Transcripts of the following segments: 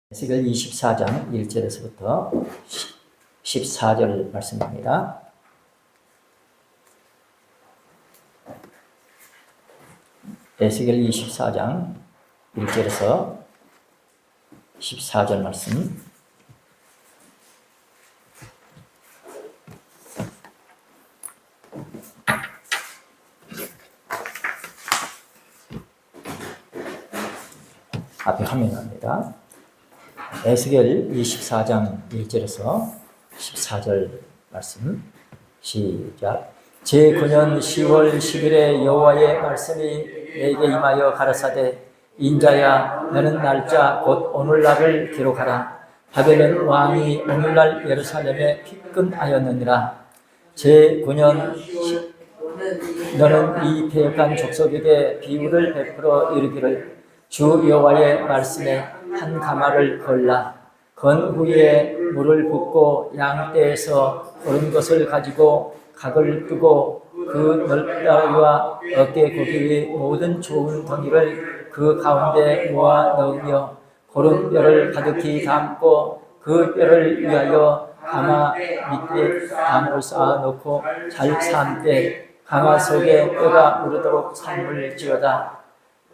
에스겔 24장 1절에서부터 14절 말씀입니다. 에스겔 24장 1절에서 14절 말씀. 앞에 화면입니다. 에스겔 24장 1절에서 14절 말씀 시작. 제9년 10월 10일에 여호와의 말씀이 내게 임하여 가라사대, 인자야, 너는 날짜 곧 오늘날을 기록하라. 바벨론 왕이 오늘날 예루살렘에 피근하였느니라. 제9년 너는 이 패역한 족속에게 비유를 베풀어 이르기를, 주 여호와의 말씀에 한 가마를 걸라. 건 후에 물을 붓고 양떼에서 고른 것을 가지고 각을 뜨고 그 넓다리와 어깨 고기의 모든 좋은 덩이를 그 가운데 모아 넣으며 고른 뼈를 가득히 담고 그 뼈를 위하여 가마 밑에 나무를 쌓아 놓고 잘 삶되 가마 속에 뼈가 무르도록 삶을 지어다.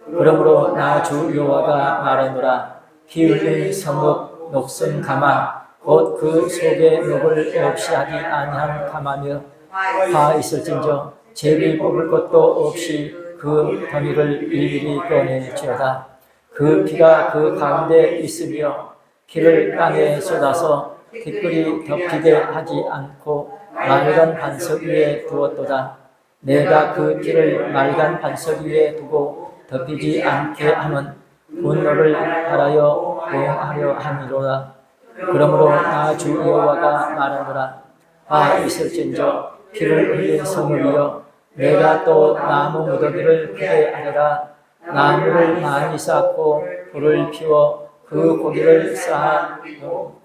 그러므로 나 주 여호와가 말하노라. 피 흘린 성읍 녹슨 가마, 곧 그 속에 녹을 없이 하지 아니한 가마며 화 있을진저 제비 뽑을 것도 없이 그 덩이를 일일이 꺼내지어다. 그 피가 그 가운데 있으며 피를 땅에 쏟아서 티끌이 덮이게 하지 않고 맑은 반석 위에 두었도다. 내가 그 피를 맑은 반석 위에 두고 덮이지 않게 하면 분노를 발하여 보응하려 함이로라. 그러므로 나 주 여호와가 말하노라. 화 있을진저 피를 흘린 성읍이여, 내가 또 나무 무더기를 크게 하리라. 나무를 많이 쌓고 불을 피워 그 고기를 쌓아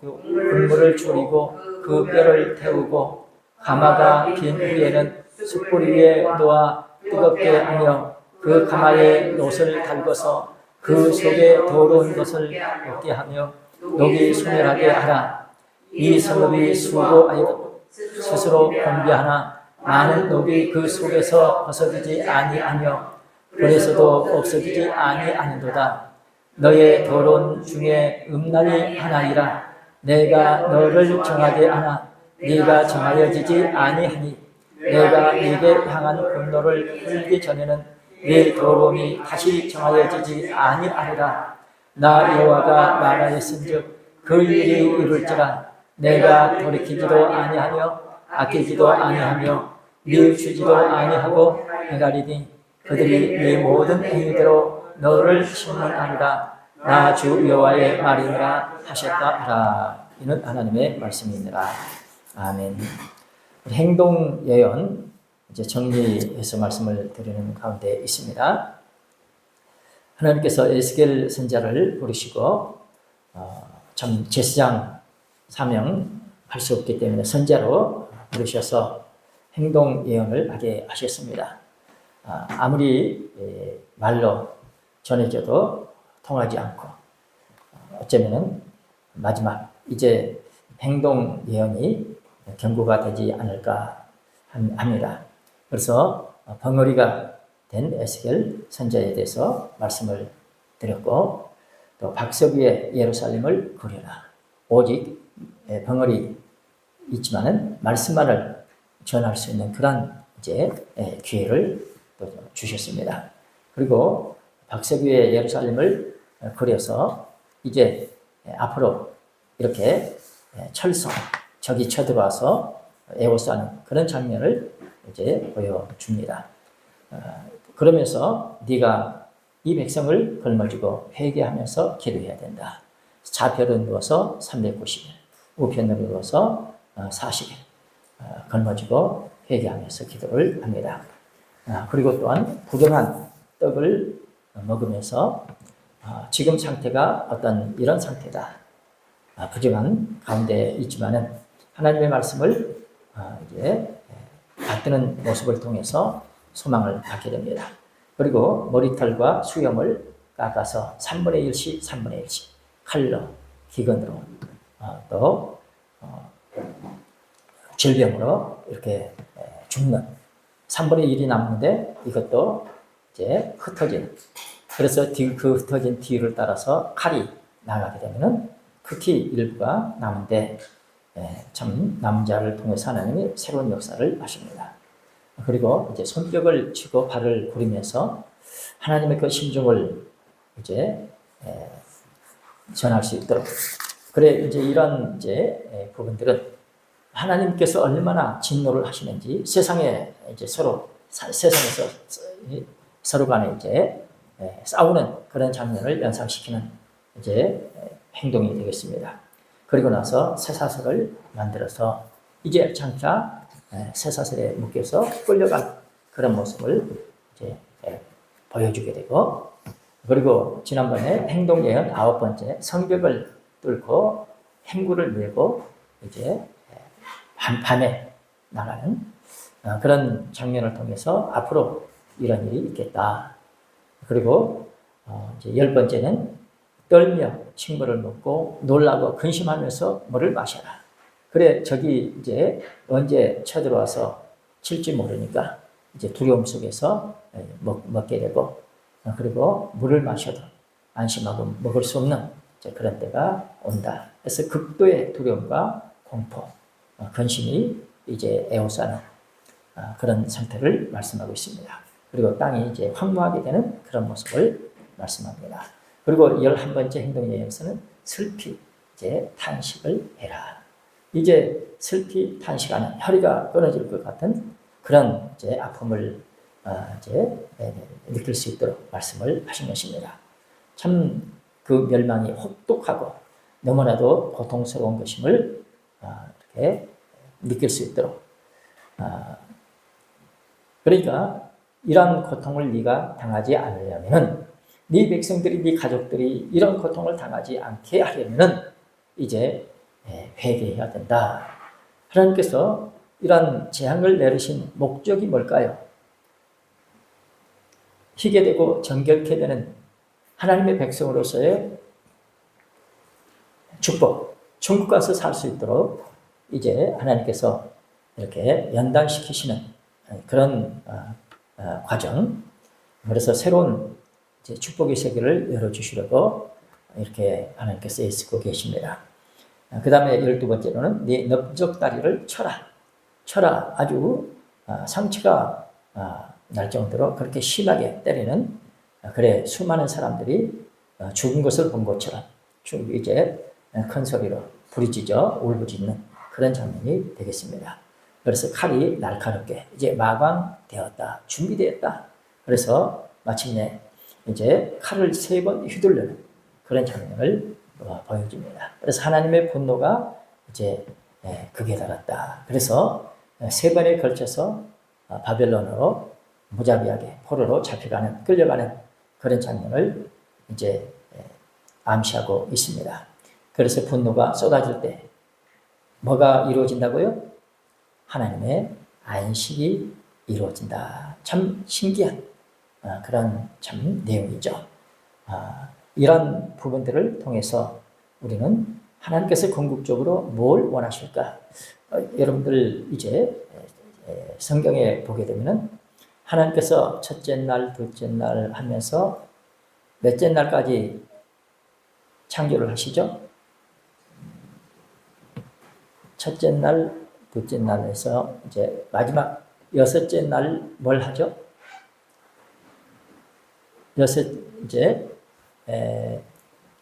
분물을 줄이고 그 뼈를 태우고 가마가 빈 후에는 숯불 위에 놓아 뜨겁게 하며 그 가마에 놋을 달궈서 그 속에 더러운 것을 먹게 하며 녹이 소멸하게 하라. 이 성읍이 수고하여 스스로 공비하나 많은 녹이 그 속에서 벗어지지 아니하며 불에서도 없어지지 아니하는도다. 너의 더러운 중에 음란이 하나이라. 내가 너를 정하게 하나 네가 정하여지지 아니하니 내가 네게 향한 분노를 풀기 전에는 네 더러움이 다시 정하여지지 아니하리라. 나 여호와가 말하였은즉 그 일이 이룰지라. 내가 돌이키지도 아니하며 아끼지도 아니하며 뉘우치지도 아니하고 행하리니 그들이 네 모든 행위대로 너를 심문하리라. 나 주 여호와의 말이니라 하셨다 하라. 이는 하나님의 말씀이니라. 아멘. 행동 예언 이제 정리해서 말씀을 드리는 가운데 있습니다. 하나님께서 에스겔 선지자를 부르시고 참 제사장 사명할 수 없기 때문에 선지자로 부르셔서 행동 예언을 하게 하셨습니다. 아무리 말로 전해져도 통하지 않고 어쩌면은 마지막 이제 행동 예언이 경고가 되지 않을까 합니다. 그래서 벙어리가 된 에스겔 선지자에 대해서 말씀을 드렸고, 또 박석위의 예루살렘을 그려라. 오직 벙어리 있지만은 말씀만을 전할 수 있는 그런 이제 기회를 또 주셨습니다. 그리고 박석위의 예루살렘을 그려서 이제 앞으로 이렇게 철성 적이 쳐들어와서 에워싸는 그런 장면을 이제 보여줍니다. 그러면서 네가 이 백성을 걸머쥐고 회개하면서 기도해야 된다. 좌편으로 누워서 390일, 우편으로 누워서 40일 걸머쥐고 회개하면서 기도를 합니다. 그리고 또한 부정한 떡을 먹으면서 지금 상태가 어떤 이런 상태다. 부정한 가운데 있지만은 하나님의 말씀을 이제 받드는 모습을 통해서 소망을 갖게 됩니다. 그리고 머리털과 수염을 깎아서 3분의 1씩 3분의 1씩 칼로 기근으로 또 질병으로 이렇게 죽는 3분의 1이 남는데 이것도 이제 흩어지는. 그래서 그 흩어진 뒤를 따라서 칼이 나가게 되면은 극히 일부가 남은데 참 남자를 통해서 하나님이 새로운 역사를 하십니다. 그리고 이제 손뼉을 치고 발을 구르면서 하나님의 그 심정을 이제 전할 수 있도록. 그래 이제 이런 이제 부분들은 하나님께서 얼마나 진노를 하시는지 세상에 이제 세상에서 서로 간에 이제 싸우는 그런 장면을 연상시키는 이제 행동이 되겠습니다. 그리고 나서 쇠사슬을 만들어서 이제 장차 쇠사슬에 묶여서 끌려간 그런 모습을 이제 보여주게 되고, 그리고 지난번에 행동예언 9번째 성벽을 뚫고 행구를 메고 이제 밤에 나가는 그런 장면을 통해서 앞으로 이런 일이 있겠다. 그리고 이제 10번째는 떨며 식물을 먹고 놀라고 근심하면서 물을 마셔라. 그래 저기 이제 언제 쳐들어와서 칠지 모르니까 이제 두려움 속에서 먹게 되고, 그리고 물을 마셔도 안심하고 먹을 수 없는 그런 때가 온다. 그래서 극도의 두려움과 공포, 근심이 이제 에워싸는 그런 상태를 말씀하고 있습니다. 그리고 땅이 이제 황무하게 되는 그런 모습을 말씀합니다. 그리고 11번째 행동예에서는 슬피 이제 탄식을 해라. 이제 슬피 탄식하는 혈이가 끊어질 것 같은 그런 이제 아픔을 이제 느낄 수 있도록 말씀을 하신 것입니다. 참 그 멸망이 혹독하고 너무나도 고통스러운 것임을 이렇게 느낄 수 있도록. 그러니까 이런 고통을 네가 당하지 않으려면은 네 백성들이 네 가족들이 이런 고통을 당하지 않게 하려면은 이제 회개해야 된다. 하나님께서 이런 재앙을 내리신 목적이 뭘까요? 희게 되고 정결케 되는 하나님의 백성으로서의 축복, 천국 가서 살 수 있도록 이제 하나님께서 이렇게 연단시키시는 그런 과정. 그래서 새로운 이제 축복의 세계를 열어주시려고 이렇게 하나님께서 애쓰고 계십니다. 그 다음에 12번째로는 네 넓적다리를 쳐라. 아주 상처가 날 정도로 그렇게 심하게 때리는, 그래 수많은 사람들이 죽은 것을 본 것처럼 이제 큰 소리로 부르짖어 울부짖는 그런 장면이 되겠습니다. 그래서 칼이 날카롭게 이제 마광되었다, 준비되었다. 그래서 마침내 이제 칼을 3번 휘두르는 그런 장면을 보여줍니다. 그래서 하나님의 분노가 이제 극에 달았다. 그래서 3번에 걸쳐서 바벨론으로 무자비하게 포로로 끌려가는 그런 장면을 이제 암시하고 있습니다. 그래서 분노가 쏟아질 때 뭐가 이루어진다고요? 하나님의 안식이 이루어진다. 참 신기한 그런 참 내용이죠. 이런 부분들을 통해서 우리는 하나님께서 궁극적으로 뭘 원하실까? 여러분들 이제 성경에 보게 되면은 하나님께서 첫째 날, 둘째 날 하면서 몇째 날까지 창조를 하시죠? 첫째 날, 둘째 날에서 이제 마지막 6째 날 뭘 하죠? 이제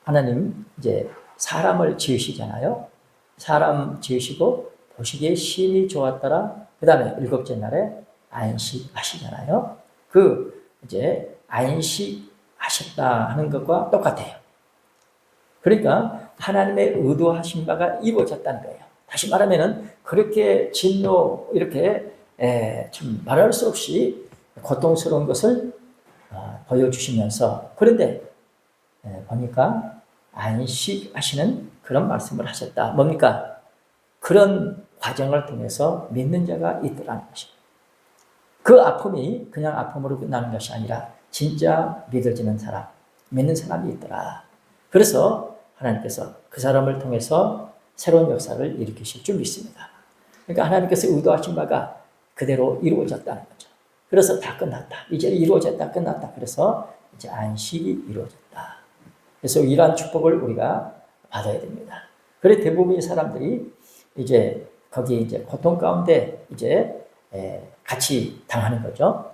하나님 이제 사람을 지으시잖아요. 사람 지으시고 보시기에 심히 좋았더라. 그 다음에 7째 날에 안식하시잖아요. 그 이제 안식하셨다 하는 것과 똑같아요. 그러니까 하나님의 의도하신 바가 이루어졌다는 거예요. 다시 말하면은 그렇게 진노 이렇게 참 말할 수 없이 고통스러운 것을 보여주시면서, 그런데 보니까 안식하시는 그런 말씀을 하셨다. 뭡니까? 그런 과정을 통해서 믿는 자가 있더라는 것입니다. 그 아픔이 그냥 아픔으로 끝나는 것이 아니라 진짜 믿어지는 사람, 믿는 사람이 있더라. 그래서 하나님께서 그 사람을 통해서 새로운 역사를 일으키실 줄 믿습니다. 그러니까 하나님께서 의도하신 바가 그대로 이루어졌다는 거죠. 그래서 다 끝났다. 이제 이루어졌다. 끝났다. 그래서 이제 안식이 이루어졌다. 그래서 이러한 축복을 우리가 받아야 됩니다. 그래 대부분의 사람들이 이제 거기 이제 고통 가운데 이제 같이 당하는 거죠.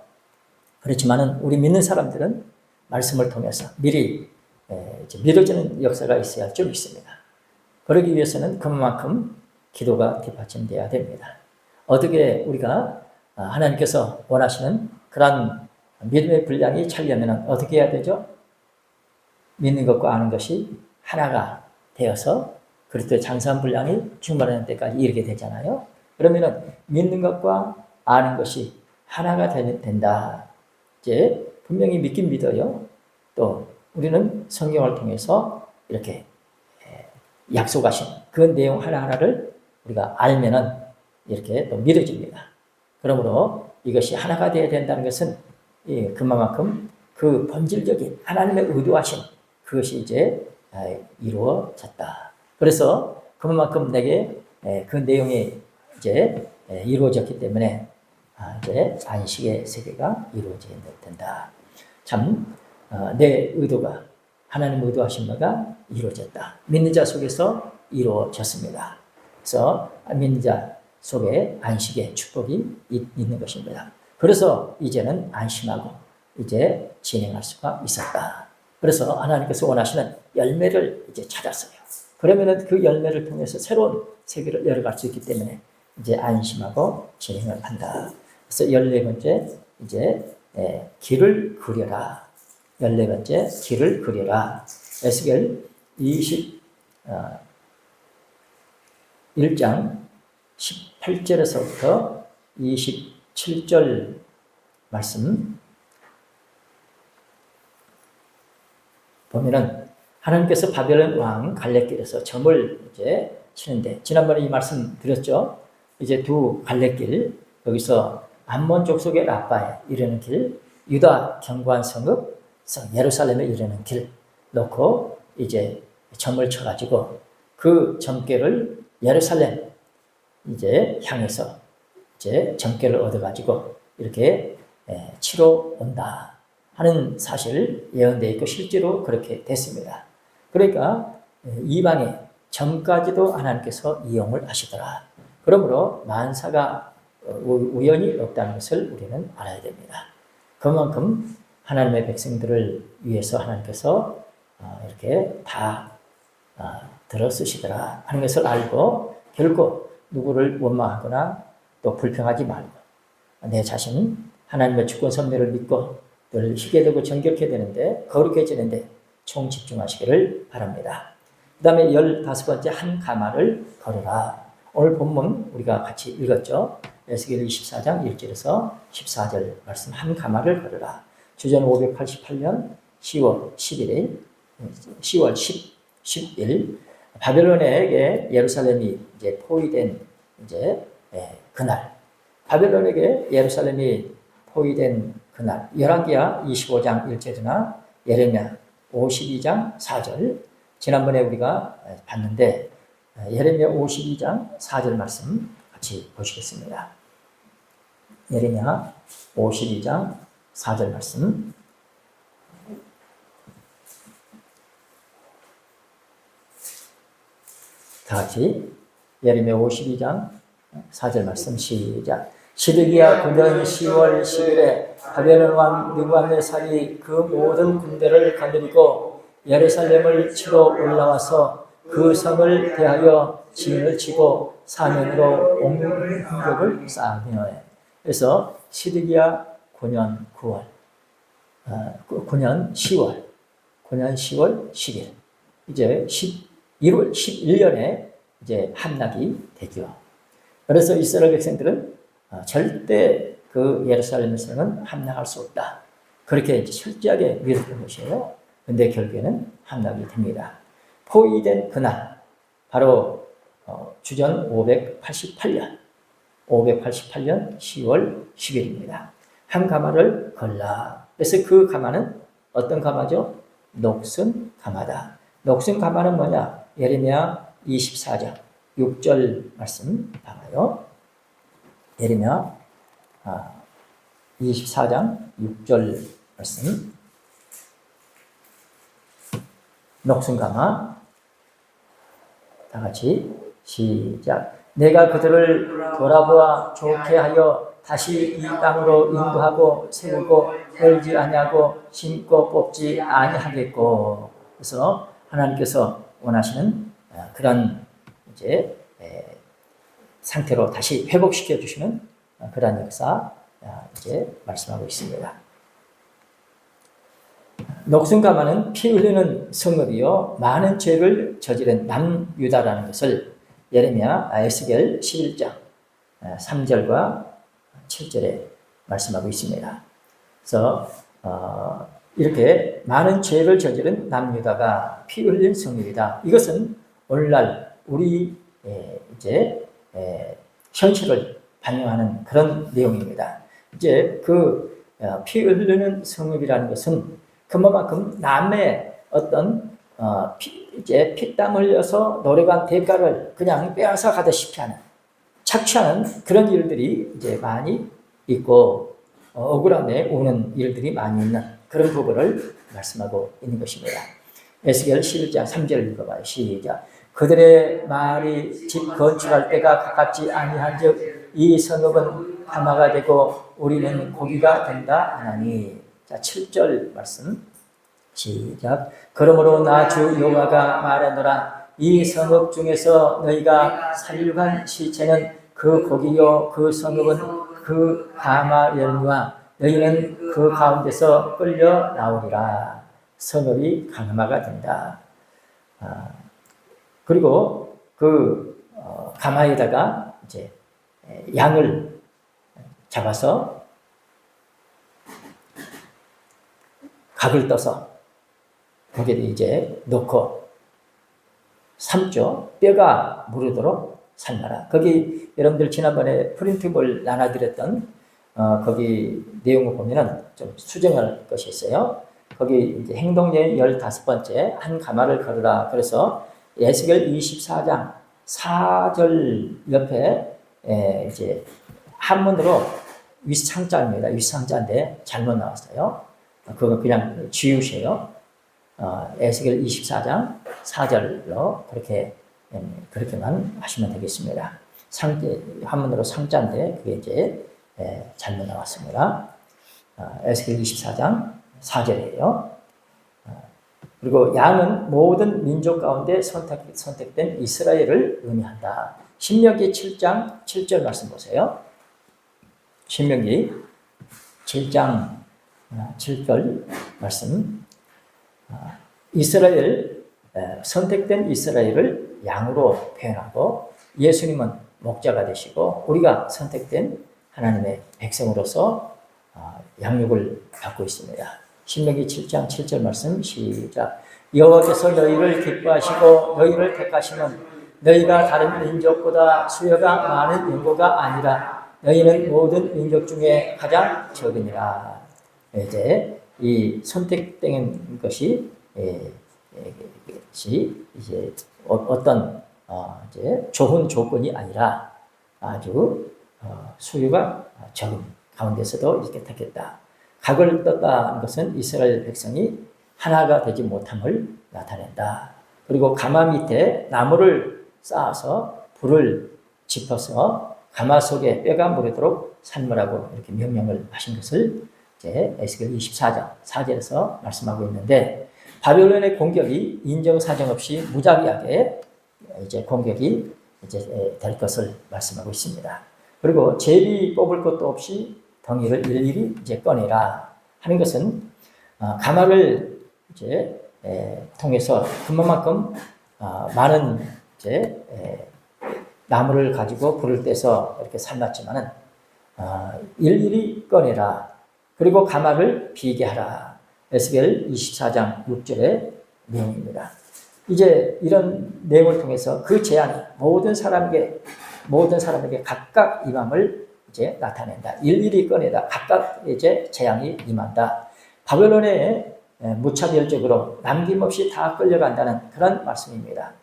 그렇지만은 우리 믿는 사람들은 말씀을 통해서 미리 이제 미뤄지는 역사가 있어야 할 줄 믿습니다. 그러기 위해서는 그만큼 기도가 뒷받침돼야 됩니다. 어떻게 우리가 하나님께서 원하시는 그런 믿음의 분량이 차려면 어떻게 해야 되죠? 믿는 것과 아는 것이 하나가 되어서 그리스도의 장사한 분량이 충만하는 때까지 이르게 되잖아요. 그러면은 믿는 것과 아는 것이 하나가 된다. 이제 분명히 믿긴 믿어요. 또 우리는 성경을 통해서 이렇게 약속하신 그 내용 하나하나를 우리가 알면은 이렇게 또 믿어집니다. 그러므로 이것이 하나가 되어야 된다는 것은 그만큼 그 본질적인 하나님의 의도하신 그것이 이제 이루어졌다. 그래서 그만큼 내게 그 내용이 이제 이루어졌기 때문에 이제 안식의 세계가 이루어져야 된다. 참 내 의도가 하나님 의도하신 바가 이루어졌다. 믿는 자 속에서 이루어졌습니다. 그래서 믿는 자 속에 안식의 축복이 있는 것입니다. 그래서 이제는 안심하고 이제 진행할 수가 있었다. 그래서 하나님께서 원하시는 열매를 이제 찾았어요. 그러면은 그 열매를 통해서 새로운 세계를 열어갈 수 있기 때문에 이제 안심하고 진행을 한다. 그래서 14번째 이제 길을 그려라. 14번째 길을 그려라. 에스겔 21장 18절에서부터 27절 말씀 보면은 하나님께서 바벨론 왕 갈렙길에서 점을 이제 치는데 지난번에 이 말씀 드렸죠. 이제 두 갈렙길 여기서 암몬 족속의 라빠에 이르는 길, 유다 견고한 성읍 예루살렘에 이르는 길 놓고 이제 점을 쳐가지고 그 점괘를 예루살렘 이제 향해서 이제 점괘를 얻어가지고 이렇게 치러 온다 하는 사실 예언되어 있고 실제로 그렇게 됐습니다. 그러니까 이방의 점까지도 하나님께서 이용을 하시더라. 그러므로 만사가 우연히 없다는 것을 우리는 알아야 됩니다. 그만큼 하나님의 백성들을 위해서 하나님께서 이렇게 다 들어쓰시더라 하는 것을 알고 결코 누구를 원망하거나 또 불평하지 말고 내 자신 하나님의 주권 섭리를 믿고 늘 희게 되고 정결케 되는데 거룩해지는데 총 집중하시기를 바랍니다. 그 다음에 15번째 한 가마를 걸어라. 오늘 본문 우리가 같이 읽었죠. 에스겔 24장 1절에서 14절 말씀 한 가마를 걸어라. 주전 588년 10월 10일 바벨론에게 예루살렘이 이제 포위된 이제 그날 바벨론에게 예루살렘이 포위된 그날 열왕기하 25장 1절이나 예레미야 52장 4절 지난번에 우리가 봤는데 예레미야 52장 4절 말씀 같이 보시겠습니다. 예레미야 52장 4절 말씀 다 같이 예레미야 52장 4절 말씀 시작. 시드기야 9년 10월 10일에 바벨론 왕 느부갓네살이 그 모든 군대를 거느리고 예루살렘을 치러 올라와서 그 성을 대하여 진을 치고 사면으로 온 공격을 쌓으며 그래서 시드기야 9년 9월 9년 10월 10일 이제 11년에 이제 함락이 되죠. 그래서 이스라엘 백성들은 절대 그 예루살렘에서는 함락할 수 없다. 그렇게 이제 철저하게 믿었던 것이에요. 근데 결국에는 함락이 됩니다. 포위된 그날, 바로 주전 588년 10월 10일입니다. 한 가마를 걸라. 그래서 그 가마는 어떤 가마죠? 녹슨 가마다. 녹슨 가마는 뭐냐? 예레미야 24장 6절 말씀 봐봐요. 예레미야 24장 6절 말씀. 녹슨 가마 다 같이 시작. 내가 그들을 돌아보아 좋게 하여 다시 이 땅으로 인도하고 세우고 헐지 아니하고 심고 뽑지 아니하겠고. 그래서 하나님께서 원하시는 그런 이제 상태로 다시 회복시켜 주시는 그런 역사 이제 말씀하고 있습니다. 녹슨 가마는 피 흘리는 성읍이요 많은 죄를 저지른 남유다라는 것을 예레미야 에스겔 11장 3절과 7절에 말씀하고 있습니다. 그래서 이렇게 많은 죄를 저지른 남유다가 피 흘린 성읍이다. 이것은 오늘날 우리 이제 현실을 반영하는 그런 내용입니다. 이제 그 피 흘리는 성읍이라는 것은 그만큼 남의 어떤 이제 피땀 흘려서 노력한 대가를 그냥 빼앗아 가다시피 하는 착취하는 그런 일들이 이제 많이 있고 억울함에 오는 일들이 많이 있는 그런 부분을 말씀하고 있는 것입니다. 에스겔 11장 3절 읽어봐요. 시작. 그들의 말이 집 건축할 때가 가깝지 아니한즉 이 성읍은 하마가 되고 우리는 고기가 된다 하나니. 자, 7절 말씀 시작. 그러므로 나 주 여호와가 말하노라. 이 성읍 중에서 너희가 살육한 시체는 그 고기요 그 성읍은 그 하마 열무와 너희는 그 가운데서 끌려 나오리라. 성읍이 가마가 된다. 그리고 그 가마에다가 이제 양을 잡아서 각을 떠서 거기에 이제 넣고 삶죠. 뼈가 무르도록 삶아라. 거기 여러분들 지난번에 프린트볼 나눠드렸던 거기 내용을 보면은 좀 수정할 것이 있어요. 거기 이제 행동예행 15번째 한 가마를 걸으라. 그래서 에스겔 24장 4절 옆에 이제 한문으로 윗상자입니다. 윗상자인데 잘못 나왔어요. 그거 그냥 지우세요. 에스겔 24장 4절로 그렇게만 하시면 되겠습니다. 한문으로 상자인데 그게 이제 잘못 나왔습니다. 에스겔 24장 4절이에요. 그리고 양은 모든 민족 가운데 선택된 이스라엘을 의미한다. 신명기 7장 7절 말씀 보세요. 신명기 7장 7절 말씀. 이스라엘, 선택된 이스라엘을 양으로 표현하고 예수님은 목자가 되시고 우리가 선택된 하나님의 백성으로서 양육을 받고 있습니다. 신명기 7장 7절 말씀 시작. 여호와께서 너희를 기뻐하시고 너희를 택하시면 너희가 다른 민족보다 수요가 많은 인구가 아니라 너희는 모든 민족 중에 가장 적으니라. 이제 이 선택된 것이 이제 어떤 이제 좋은 조건이 아니라 아주 수요가 적은 가운데서도 이렇게 택했다. 각을 떴다는 것은 이스라엘 백성이 하나가 되지 못함을 나타낸다. 그리고 가마 밑에 나무를 쌓아서 불을 지펴서 가마 속에 뼈가 무르도록 삶으라고 이렇게 명령을 하신 것을 이제 에스겔 24장 4절에서 말씀하고 있는데 바벨론의 공격이 인정사정 없이 무자비하게 이제 공격이 이제 될 것을 말씀하고 있습니다. 그리고 제비 뽑을 것도 없이 덩이를 일일이 이제 꺼내라 하는 것은 가마를 이제 통해서 그만큼 많은 이제 나무를 가지고 불을 떼서 이렇게 삶았지만은 일일이 꺼내라. 그리고 가마를 비게 하라. 에스겔 24장 6절의 내용입니다. 이제 이런 내용을 통해서 그 재앙이 모든 사람에게 각각 임함을 이제 나타낸다. 일일이 꺼내다. 각각 이제 재앙이 임한다. 바벨론의 무차별적으로 남김없이 다 끌려간다는 그런 말씀입니다.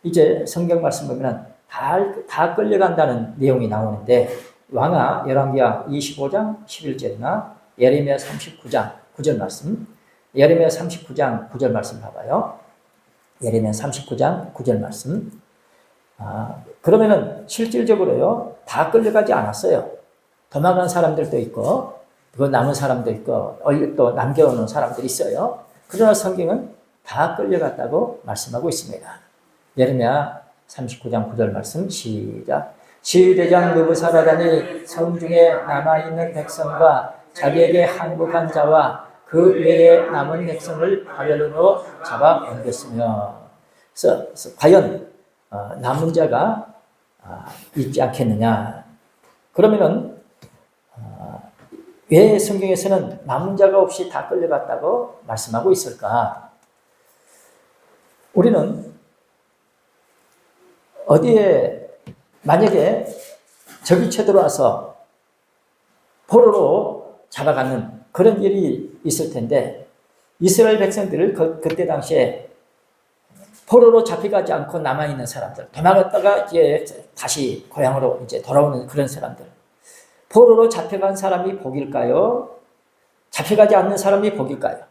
이제 성경 말씀 보면 다 끌려간다는 내용이 나오는데 왕하 열왕기하 25장 11절이나 예레미야 39장 9절 말씀, 예레미야 39장 9절 말씀 봐봐요. 예레미야 39장 9절 말씀. 그러면은 실질적으로요 다 끌려가지 않았어요. 도망간 사람들도 있고 그 남은 사람도 있고 또 남겨오는 사람들이 있어요. 그러나 성경은 다 끌려갔다고 말씀하고 있습니다. 예레미야 39장 9절 말씀 시작. 지휘대장 느부사라다니 성중에 남아있는 백성과 자기에게 항복한 자와 그 외에 남은 백성을 바벨론으로 잡아 옮겼으며. 그래서 과연 남은 자가 있지 않겠느냐. 그러면은 왜 성경에서는 남은 자가 없이 다 끌려갔다고 말씀하고 있을까? 우리는 어디에 만약에 적이 쳐들어와서 포로로 잡아가는 그런 일이 있을 텐데 이스라엘 백성들을 그때 당시에 포로로 잡혀가지 않고 남아있는 사람들, 도망갔다가 이제 다시 고향으로 이제 돌아오는 그런 사람들, 포로로 잡혀간 사람이 복일까요? 잡혀가지 않는 사람이 복일까요?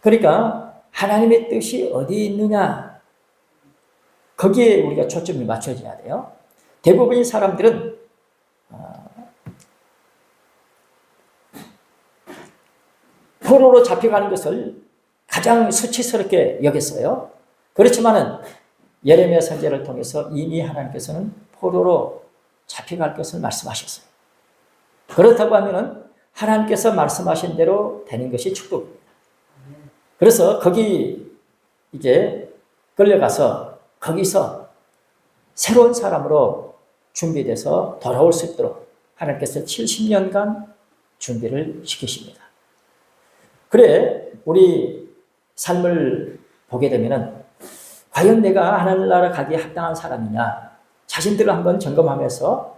그러니까 하나님의 뜻이 어디 있느냐? 거기에 우리가 초점이 맞춰져야 돼요. 대부분의 사람들은 포로로 잡혀가는 것을 가장 수치스럽게 여겼어요. 그렇지만은 예레미야 선지자를 통해서 이미 하나님께서는 포로로 잡혀갈 것을 말씀하셨어요. 그렇다고 하면은 하나님께서 말씀하신 대로 되는 것이 축복입니다. 그래서 거기 이제 끌려가서 거기서 새로운 사람으로 준비돼서 돌아올 수 있도록 하나님께서 70년간 준비를 시키십니다. 그래 우리 삶을 보게 되면은 과연 내가 하나님 나라 가기에 합당한 사람이냐 자신들을 한번 점검하면서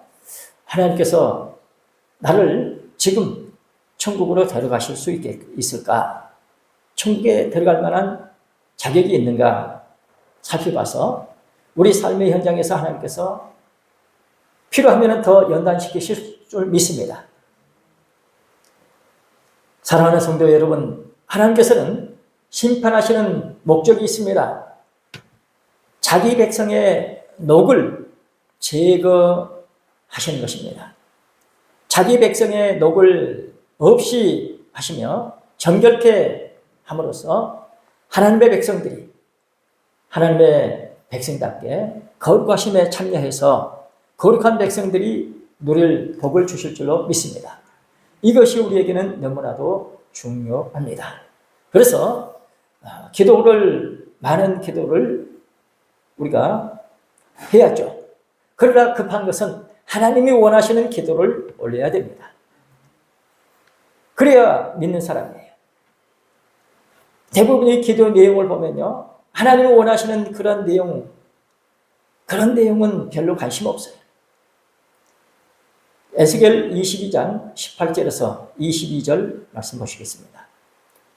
하나님께서 나를 지금 천국으로 데려가실 수 있을까? 천국에 들어갈 만한 자격이 있는가 살펴봐서 우리 삶의 현장에서 하나님께서 필요하면 더 연단시키실 줄 믿습니다. 사랑하는 성도 여러분, 하나님께서는 심판하시는 목적이 있습니다. 자기 백성의 녹을 제거하시는 것입니다. 자기 백성의 녹을 없이 하시며 정결케 함으로써 하나님의 백성들이 하나님의 백성답게 거룩하심에 참여해서 거룩한 백성들이 누릴 복을 주실 줄로 믿습니다. 이것이 우리에게는 너무나도 중요합니다. 그래서 많은 기도를 우리가 해야죠. 그러나 급한 것은 하나님이 원하시는 기도를 올려야 됩니다. 그래야 믿는 사람이에요. 대부분의 기도 내용을 보면요. 하나님이 원하시는 그런 내용은 별로 관심 없어요. 에스겔 22장 18절에서 22절 말씀 보시겠습니다.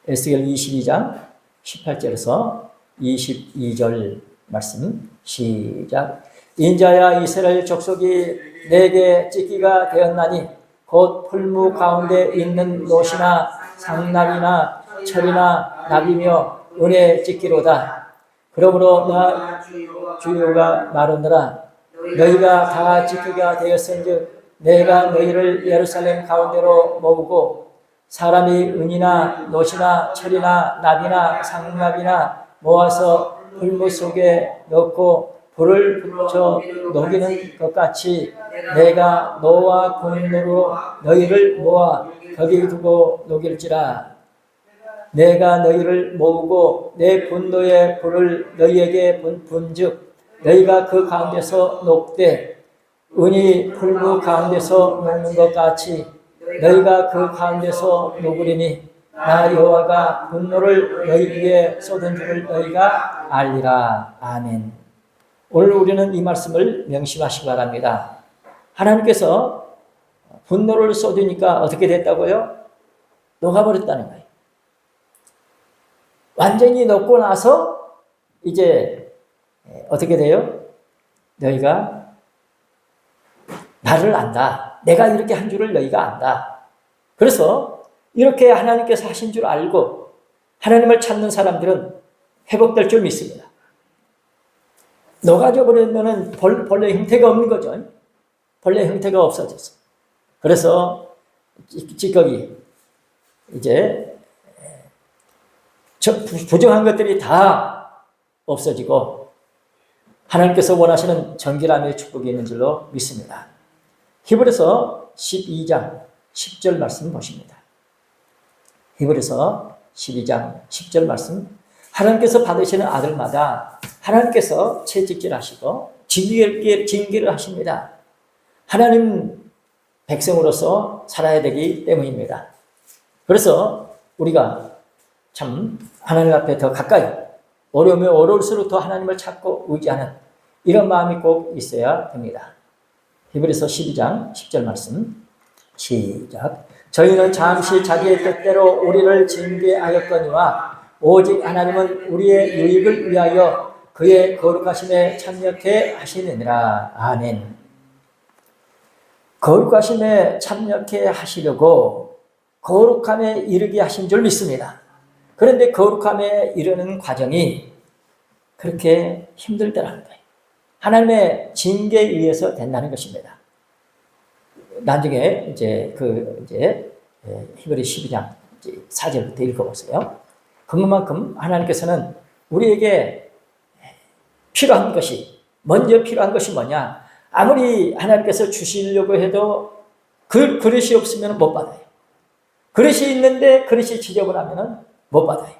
에스겔 22장 18절에서 22절 말씀 시작. 인자야 이스라엘 족속이 내게 찢기가 되었나니 곧 풀무 가운데 있는 노시나 상납이나 철이나 납이며 은혜 찢기로다. 그러므로 나 주여가 말하노라. 너희가 다 찢기가 되었은즉 내가 너희를 예루살렘 가운데로 모으고 사람이 은이나 노시나 철이나 납이나 상납이나 모아서 풀무 속에 넣고 불을 붙여 녹이는 것 같이 내가 노와 분노로 너희를 모아 거기 두고 녹일지라. 내가 너희를 모으고 내 분노의 불을 너희에게 분즉 너희가 그 가운데서 녹되 은이 풀무 가운데서 녹는 것 같이 너희가 그 가운데서 녹으리니 나 여호와가 분노를 너희 위에 쏟은 줄을 너희가 알리라. 아멘. 오늘 우리는 이 말씀을 명심하시기 바랍니다. 하나님께서 분노를 쏟으니까 어떻게 됐다고요? 녹아버렸다는 거예요. 완전히 녹고 나서 이제 어떻게 돼요? 너희가 나를 안다. 내가 이렇게 한 줄을 너희가 안다. 그래서 이렇게 하나님께서 하신 줄 알고 하나님을 찾는 사람들은 회복될 줄 믿습니다. 녹아져 버리면 본래 형태가 없는 거죠. 본래 형태가 없어졌어. 그래서 찌꺼기 이제 부정한 것들이 다 없어지고 하나님께서 원하시는 정결함의 축복이 있는 줄로 믿습니다. 히브리서 12장 10절 말씀 보십니다. 히브리서 12장 10절 말씀, 하나님께서 받으시는 아들마다 하나님께서 채찍질하시고 징계를 하십니다. 하나님 백성으로서 살아야 되기 때문입니다. 그래서 우리가 참 하나님 앞에 더 가까이, 어려우면 어려울수록 더 하나님을 찾고 의지하는 이런 마음이 꼭 있어야 됩니다. 히브리서 12장 10절 말씀 시작. 저희는 잠시 자기의 뜻대로 우리를 징계하였거니와 오직 하나님은 우리의 유익을 위하여 그의 거룩하심에 참여케 하시느니라. 아멘. 거룩하심에 참여케 하시려고 거룩함에 이르게 하신 줄 믿습니다. 그런데 거룩함에 이르는 과정이 그렇게 힘들더라는 거예요. 하나님의 징계에 의해서 된다는 것입니다. 나중에 이제 히브리 12장 4절부터 읽어보세요. 그만큼 하나님께서는 우리에게 필요한 것이, 먼저 필요한 것이 뭐냐? 아무리 하나님께서 주시려고 해도 그 그릇이 없으면 못 받아요. 그릇이 있는데 그릇이 지저분하면 못 받아요.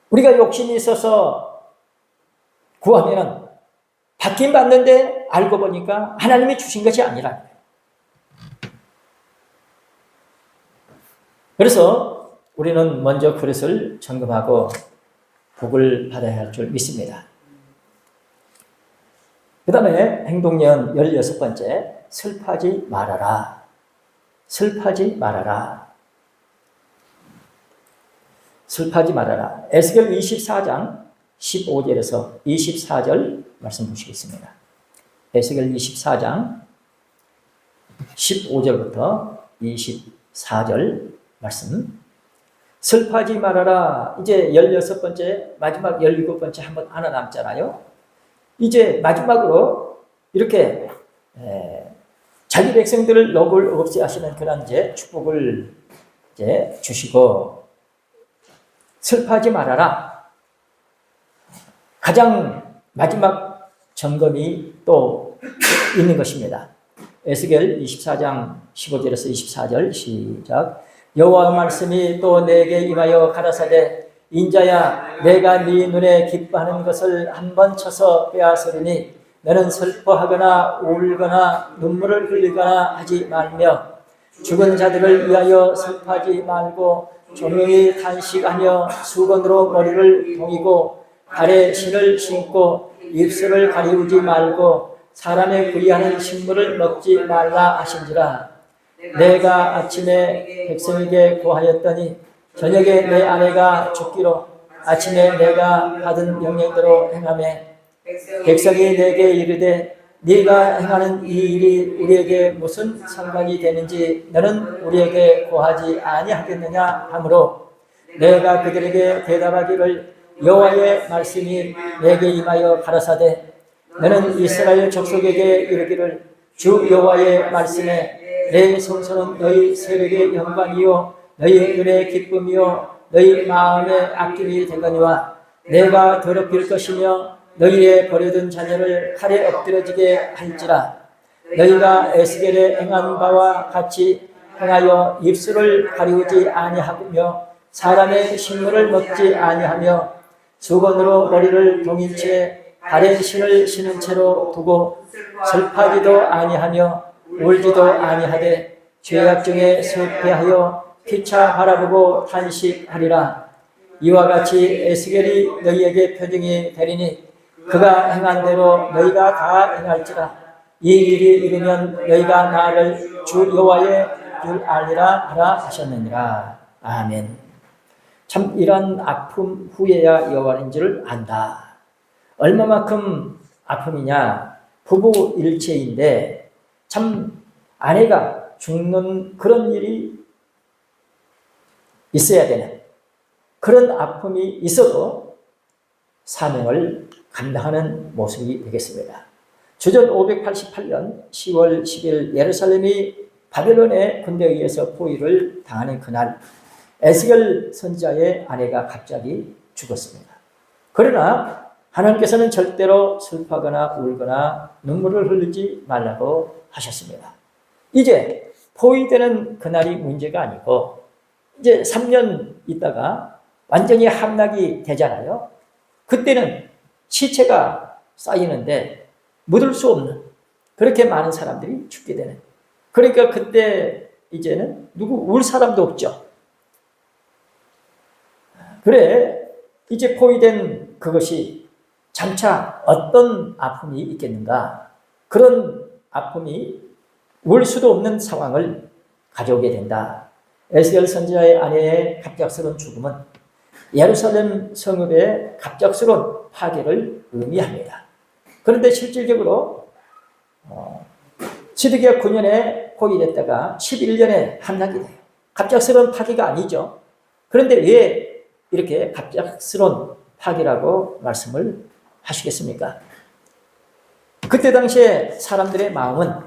우리가 욕심이 있어서 구하면 받긴 받는데 알고 보니까 하나님이 주신 것이 아니라. 그래서 우리는 먼저 그릇을 점검하고 복을 받아야 할 줄 믿습니다. 그 다음에 행동령 16번째, 슬퍼하지 말아라. 슬퍼하지 말아라. 슬퍼하지 말아라. 에스겔 24장 15절에서 24절 말씀 보시겠습니다. 에스겔 24장 15절부터 24절 말씀. 슬퍼하지 말아라. 이제 16번째, 마지막 17번째 한번 하나 남잖아요. 이제 마지막으로 이렇게 자기 백성들을 녹을 없이 하시는 그런 이제 축복을 이제 주시고, 슬퍼하지 말아라. 가장 마지막 점검이 또 있는 것입니다. 에스겔 24장 15절에서 24절 시작. 여호와 말씀이 또 내게 임하여 가라사대, 인자야, 내가 네 눈에 기뻐하는 것을 한번 쳐서 빼앗으리니 너는 슬퍼하거나 울거나 눈물을 흘리거나 하지 말며 죽은 자들을 위하여 슬퍼하지 말고 조용히 탄식하며 수건으로 머리를 동이고 발에 신을 신고 입술을 가리우지 말고 사람의 구이하는 식물을 먹지 말라 하신지라. 내가 아침에 백성에게 고하였더니 저녁에 내 아내가 죽기로 아침에 내가 받은 명령대로 행하며 백성이 내게 이르되 네가 행하는 이 일이 우리에게 무슨 상관이 되는지 너는 우리에게 고하지 아니하겠느냐 하므로 내가 그들에게 대답하기를 여호와의 말씀이 내게 임하여 가라사대 너는 이스라엘 족속에게 이르기를 주 여호와의 말씀에 내 성소는 너희 세력의 영광이요 너희 눈의 기쁨이요 너희 마음의 아낌이 되거니와 내가 더럽힐 것이며 너희의 버려둔 자녀를 칼에 엎드려지게 할지라. 너희가 에스겔에 행한 바와 같이 행하여 입술을 가리우지 아니하며 사람의 식물을 먹지 아니하며 수건으로 머리를 동인 채 발에 신을 신은 채로 두고 슬퍼하지도 아니하며 울지도 아니하되 죄악 중에 쇠퇴하여 피차 바라보고 탄식하리라. 이와 같이 에스겔이 너희에게 표징이 되리니 그가 행한 대로 너희가 다 행할지라. 이 일이 이르면 너희가 나를 주 여호와의 줄 알리라 하라 하셨느니라. 아멘. 참 이런 아픔 후에야 여호와인 줄 안다. 얼마만큼 아픔이냐? 부부 일체인데 참 아내가 죽는 그런 일이 있어야 되는 그런 아픔이 있어도 사명을 감당하는 모습이 되겠습니다. 주전 588년 10월 10일 예루살렘이 바벨론의 군대에 의해서 포위를 당하는 그날 에스겔 선지자의 아내가 갑자기 죽었습니다. 그러나 하나님께서는 절대로 슬퍼하거나 울거나 눈물을 흘리지 말라고 하셨습니다. 이제 포위되는 그날이 문제가 아니고 이제 3년 있다가 완전히 함락이 되잖아요. 그때는 시체가 쌓이는데 묻을 수 없는 그렇게 많은 사람들이 죽게 되는. 그러니까 그때 이제는 누구 울 사람도 없죠. 그래 이제 포위된 그것이 장차 어떤 아픔이 있겠는가. 그런 아픔이 울 수도 없는 상황을 가져오게 된다. 에스겔 선지자의 아내의 갑작스러운 죽음은 예루살렘 성읍의 갑작스러운 파괴를 의미합니다. 그런데 실질적으로 시드기야 9년에 포위됐다가 11년에 함락이 돼요. 갑작스러운 파괴가 아니죠. 그런데 왜 이렇게 갑작스러운 파괴라고 말씀을 하시겠습니까? 그때 당시에 사람들의 마음은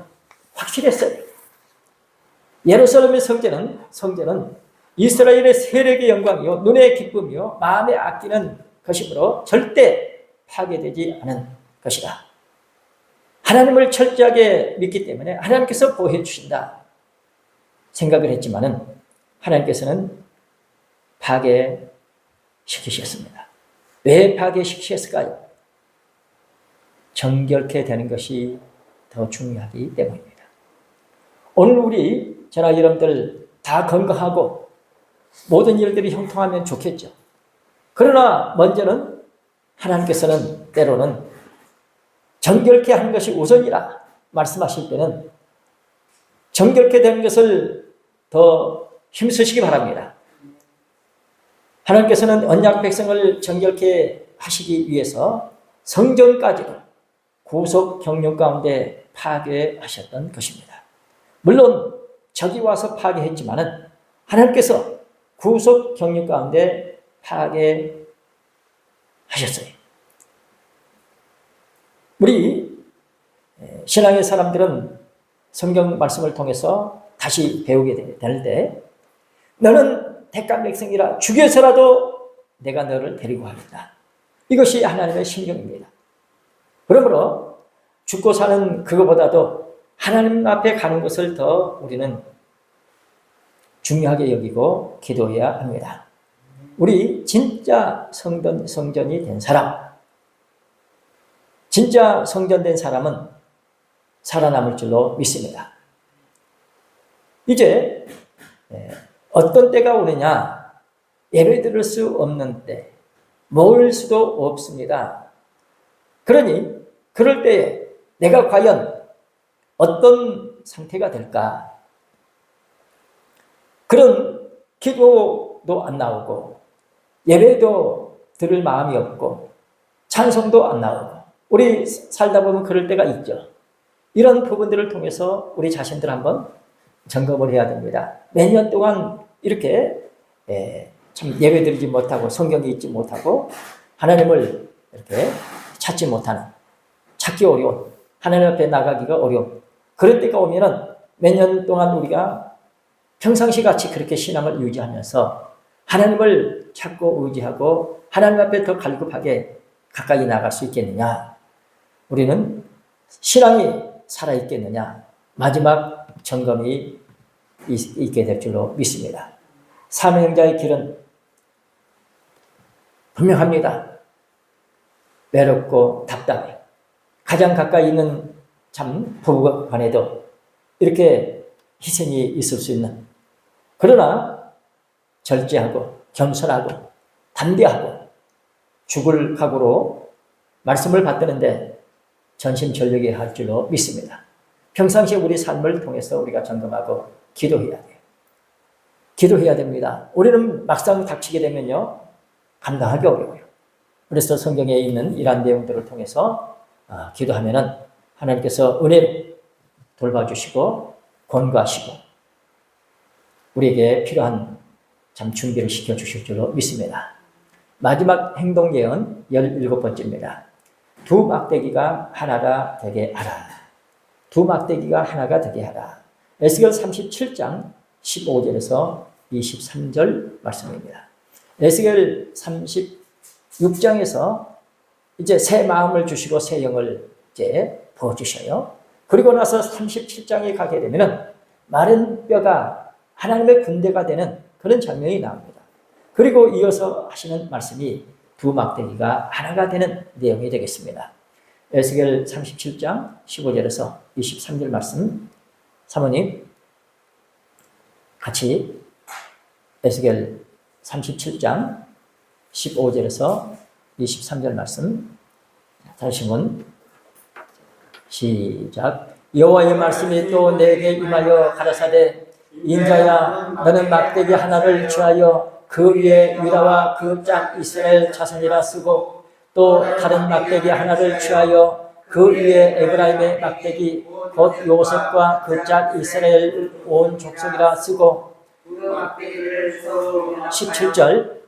확실했어요. 예루살렘의 성전은 이스라엘의 세력의 영광이요 눈의 기쁨이요 마음에 아끼는 것이므로 절대 파괴되지 않은 것이다. 하나님을 철저하게 믿기 때문에 하나님께서 보호해 주신다 생각을 했지만은 하나님께서는 파괴시키셨습니다. 왜 파괴시키셨을까요? 정결케 되는 것이 더 중요하기 때문입니다. 오늘 우리 저나 여러분들 다 건강하고 모든 일들이 형통하면 좋겠죠. 그러나 먼저는 하나님께서는 때로는 정결케 하는 것이 우선이라 말씀하실 때는 정결케 되는 것을 더 힘쓰시기 바랍니다. 하나님께서는 언약 백성을 정결케 하시기 위해서 성전까지도 구속 경륜 가운데 파괴하셨던 것입니다. 물론 적이 와서 파괴했지만은 하나님께서 구속 경륜 가운데 파괴하셨어요. 우리 신앙의 사람들은 성경 말씀을 통해서 다시 배우게 될 때 너는 택한 백성이라 죽여서라도 내가 너를 데리고 가겠다. 이것이 하나님의 심정입니다. 그러므로 죽고 사는 그거보다도 하나님 앞에 가는 것을 더 우리는 중요하게 여기고 기도해야 합니다. 우리 진짜 성전이 된 사람, 진짜 성전된 사람은 살아남을 줄로 믿습니다. 이제 어떤 때가 오느냐? 예를 들을 수 없는 때, 모을 수도 없습니다. 그러니 그럴 때 내가 과연 어떤 상태가 될까? 그런 기도도 안 나오고 예배도 들을 마음이 없고 찬송도 안 나오고 우리 살다 보면 그럴 때가 있죠. 이런 부분들을 통해서 우리 자신들 한번 점검을 해야 됩니다. 몇 년 동안 이렇게 참 예배 드리지 못하고 성경이 읽지 못하고 하나님을 이렇게 찾지 못하는, 찾기 어려운, 하나님 앞에 나가기가 어려운 그런 때가 오면은 몇 년 동안 우리가 평상시 같이 그렇게 신앙을 유지하면서 하나님을 찾고 의지하고 하나님 앞에 더 갈급하게 가까이 나갈 수 있겠느냐? 우리는 신앙이 살아있겠느냐? 마지막 점검이 있게 될 줄로 믿습니다. 사명자의 길은 분명합니다. 외롭고 답답해. 가장 가까이 있는 참 부부 간에도 이렇게 희생이 있을 수 있는, 그러나 절제하고 겸손하고 담대하고 죽을 각오로 말씀을 받드는데 전심전력이 할 줄로 믿습니다. 평상시에 우리 삶을 통해서 우리가 점검하고 기도해야 돼요. 기도해야 됩니다. 우리는 막상 닥치게 되면요, 감당하기 어려워요. 그래서 성경에 있는 이러한 내용들을 통해서 기도하면은 하나님께서 은혜로 돌봐주시고 권고하시고 우리에게 필요한 참 준비를 시켜주실 줄로 믿습니다. 마지막 행동 예언 17번째입니다. 두 막대기가 하나가 되게 하라. 두 막대기가 하나가 되게 하라. 에스겔 37장 15절에서 23절 말씀입니다. 에스겔 36장에서 이제 새 마음을 주시고 새 영을 이제 부어주셔요. 그리고 나서 37장에 가게 되면은 마른 뼈가 하나님의 군대가 되는 그런 장면이 나옵니다. 그리고 이어서 하시는 말씀이 두 막대기가 하나가 되는 내용이 되겠습니다. 에스겔 37장 15절에서 23절 말씀, 사모님 같이 에스겔 37장 15절에서 23절 말씀 다시 한번 시작. 여호와의 말씀이 또 내게 임하여 가라사대 인자야 너는 막대기 하나를 취하여 그 위에 유다와 그 짝 이스라엘 자손이라 쓰고 또 다른 막대기 하나를 취하여 그 위에 에브라임의 막대기 곧 요셉과 그 짝 이스라엘 온 족속이라 쓰고 17절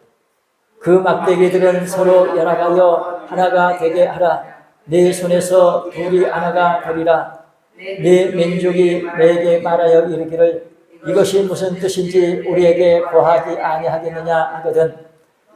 그 막대기들은 서로 연합하여 하나가 되게 하라. 네 손에서 둘이 하나가 되리라. 네 민족이 내게 말하여 이르기를 이것이 무슨 뜻인지 우리에게 고하지 아니하겠느냐 하거든.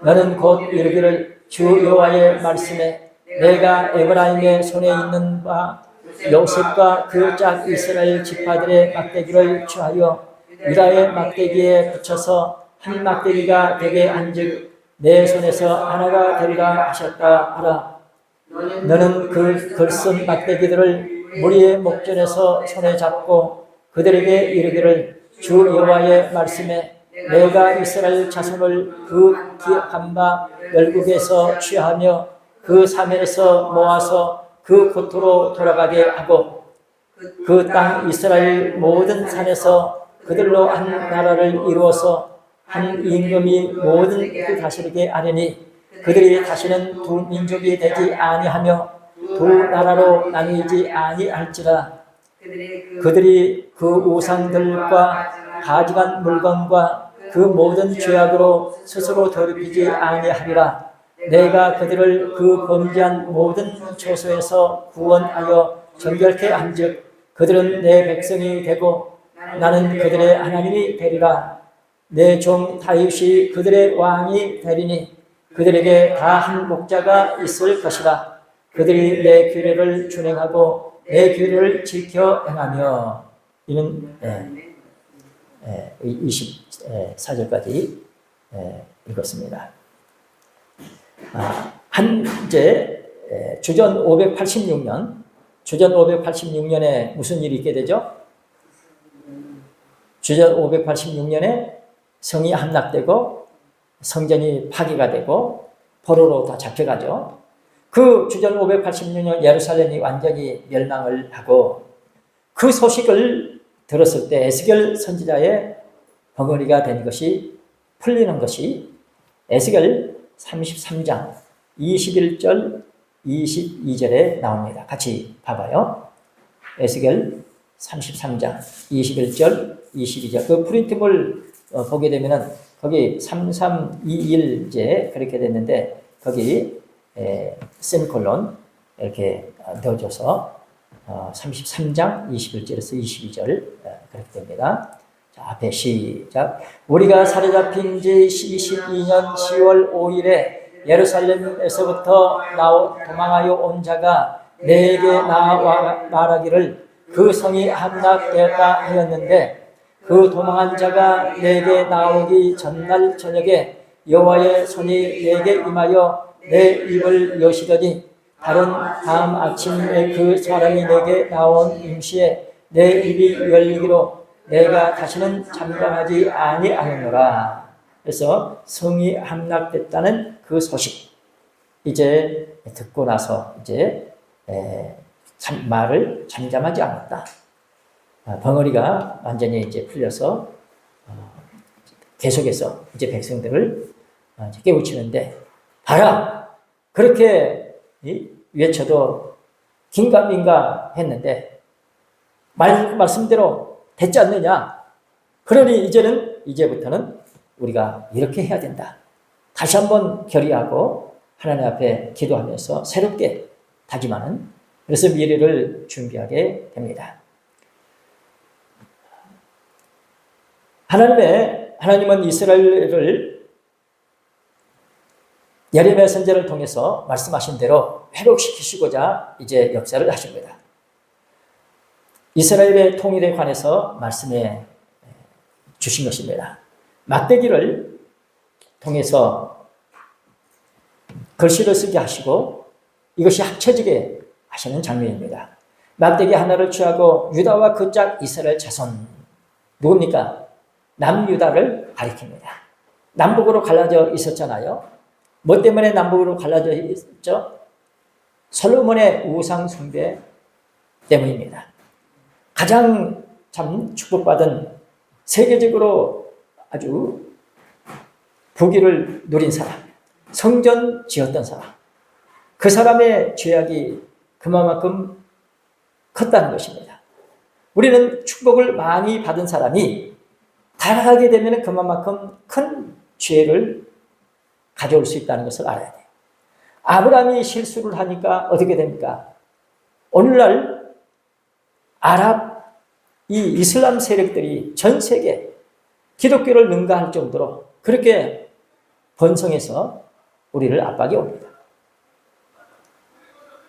너는 곧 이르기를 주 여호와의 말씀에 내가 에브라임의 손에 있는 바 요셉과 그 짝 이스라엘 지파들의 막대기를 취하여 유다의 막대기에 붙여서 한 막대기가 되게 한즉 내 손에서 하나가 되리라 하셨다 하라. 너는 그 글쓴 막대기들을 무리의 목전에서 손에 잡고 그들에게 이르기를 주 여호와의 말씀에 내가 이스라엘 자손을 그 기억한 바 열국에서 취하며 그 사면에서 모아서 그 고토로 돌아가게 하고 그 땅 이스라엘 모든 산에서 그들로 한 나라를 이루어서 한 임금이 모든 그 다스리게 하려니 그들이 다시는 두 민족이 되지 아니하며 두 나라로 나뉘지 아니할지라. 그들이 그 우상들과 가져간 물건과 그 모든 죄악으로 스스로 더럽히지 아니하리라. 내가 그들을 그 범죄한 모든 초소에서 구원하여 정결케 한즉 그들은 내 백성이 되고 나는 그들의 하나님이 되리라. 내 종 다윗이 그들의 왕이 되리니 그들에게 다 한 목자가 있을 것이라. 그들이 내 규례를 준행하고 내 규례를 지켜 행하며. 이는 24절까지 읽었습니다. 이제 주전 586년에 무슨 일이 있게 되죠? 주전 586년에 성이 함락되고 성전이 파괴가 되고 포로로 다 잡혀가죠. 그 주전 586년 예루살렘이 완전히 멸망을 하고 그 소식을 들었을 때 에스겔 선지자의 벙어리가 된 것이 풀리는 것이 에스겔 33장 21절 22절에 나옵니다. 같이 봐봐요. 에스겔 33장 21절 22절 그 프린트물 보게 되면은 거기 3321제 그렇게 됐는데 거기 세미콜론 이렇게 넣어줘서 33장 21절에서 22절 그렇게 됩니다. 자, 앞에 시작. 우리가 사로잡힌 지 22년 10월 5일에 예루살렘에서부터 도망하여 온 자가 내게 나와 말하기를 그 성이 함락되었다 하였는데 그 도망한 자가 내게 나오기 전날 저녁에 여호와의 손이 내게 임하여 내 입을 여시더니 다음 아침에 그 사람이 내게 나온 임시에 내 입이 열리기로 내가 다시는 잠잠하지 아니하였노라. 그래서 성이 함락됐다는 그 소식 이제 듣고 나서 이제 말을 잠잠하지 않았다. 벙어리가 완전히 이제 풀려서 계속해서 이제 백성들을 이제 깨우치는데, 봐라! 그렇게 외쳐도 긴가민가 했는데 말씀대로 됐지 않느냐? 그러니 이제부터는 우리가 이렇게 해야 된다. 다시 한번 결의하고 하나님 앞에 기도하면서 새롭게 다짐하는, 그래서 미래를 준비하게 됩니다. 하나님은 이스라엘을 예레미야 선지자를 통해서 말씀하신 대로 회복시키시고자 이제 역사를 하십니다. 이스라엘의 통일에 관해서 말씀해 주신 것입니다. 막대기를 통해서 글씨를 쓰게 하시고 이것이 합쳐지게 하시는 장면입니다. 막대기 하나를 취하고 유다와 그 짝 이스라엘 자손, 누굽니까? 남유다를 가리킵니다. 남북으로 갈라져 있었잖아요. 뭐 때문에 남북으로 갈라져 있었죠? 솔로몬의 우상 숭배 때문입니다. 가장 참 축복받은, 세계적으로 아주 부귀를 누린 사람, 성전 지었던 사람, 그 사람의 죄악이 그만큼 컸다는 것입니다. 우리는 축복을 많이 받은 사람이 타락하게 되면 그만큼 큰 죄를 가져올 수 있다는 것을 알아야 돼요. 아브라함이 실수를 하니까 어떻게 됩니까? 오늘날 이 이슬람 세력들이 전 세계 기독교를 능가할 정도로 그렇게 번성해서 우리를 압박해 옵니다.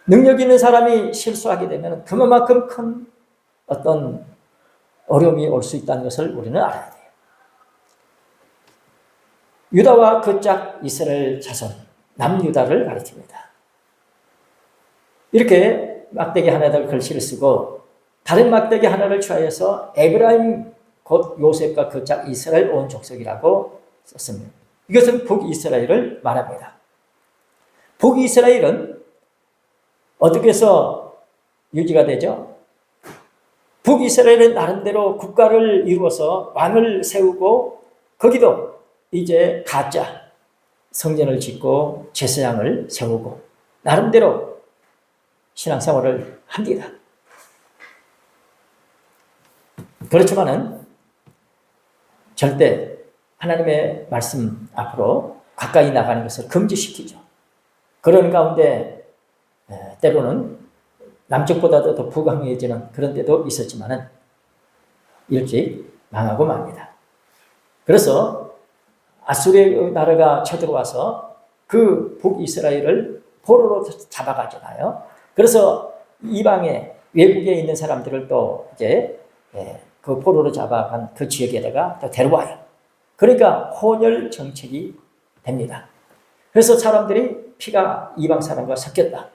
능력 있는 사람이 실수하게 되면 그만큼 큰 어떤 어려움이 올 수 있다는 것을 우리는 알아야 돼요. 유다와 그 짝 이스라엘 자손, 남유다를 가리킵니다. 이렇게 막대기 하나를 글씨를 쓰고 다른 막대기 하나를 취하여서 에브라임 곧 요셉과 그 짝 이스라엘 온 족속이라고 썼습니다. 이것은 북이스라엘을 말합니다. 북이스라엘은 어떻게 해서 유지가 되죠? 북이스라엘은 나름대로 국가를 이루어서 왕을 세우고 거기도 이제 가짜 성전을 짓고 제사장을 세우고 나름대로 신앙생활을 합니다. 그렇지만은 절대 하나님의 말씀 앞으로 가까이 나가는 것을 금지시키죠. 그런 가운데 때로는 남쪽보다도 더 부강해지는 그런 때도 있었지만은 일찍 망하고 맙니다. 그래서 아수르 나라가 쳐들어와서 그 북이스라엘을 포로로 잡아가잖아요. 그래서 이방에 외국에 있는 사람들을 또 이제 그 포로로 잡아간 그 지역에다가 또 데려와요. 그러니까 혼혈 정책이 됩니다. 그래서 사람들이 피가 이방 사람과 섞였다.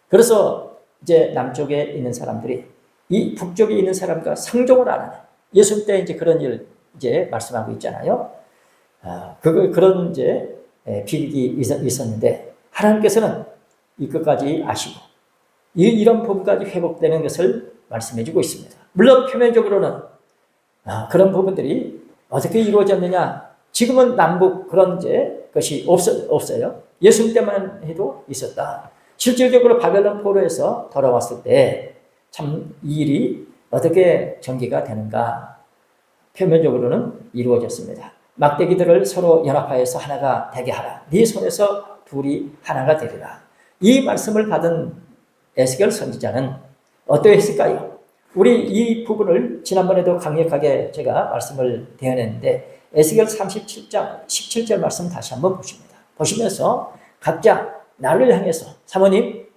그래서 이제 남쪽에 있는 사람들이 이 북쪽에 있는 사람과 상종을 안 하는, 예수님 때 이제 그런 일 이제 말씀하고 있잖아요. 그런 이제 비극이 있었는데 하나님께서는 이것까지 아시고 이런 부분까지 회복되는 것을 말씀해주고 있습니다. 물론 표면적으로는 그런 부분들이 어떻게 이루어졌느냐? 지금은 남북 그런 이제 것이 없어요. 예수님 때만 해도 있었다. 실질적으로 바벨론 포로에서 돌아왔을 때 참 이 일이 어떻게 전개가 되는가? 표면적으로는 이루어졌습니다. 막대기들을 서로 연합하여서 하나가 되게 하라. 네 손에서 둘이 하나가 되리라. 이 말씀을 받은 에스겔 선지자는 어떠했을까요? 우리 이 부분을 지난번에도 강력하게 제가 말씀을 대언했는데 에스겔 37장 17절 말씀 다시 한번 보십니다. 보시면서 각자 나를 향해서, 사모님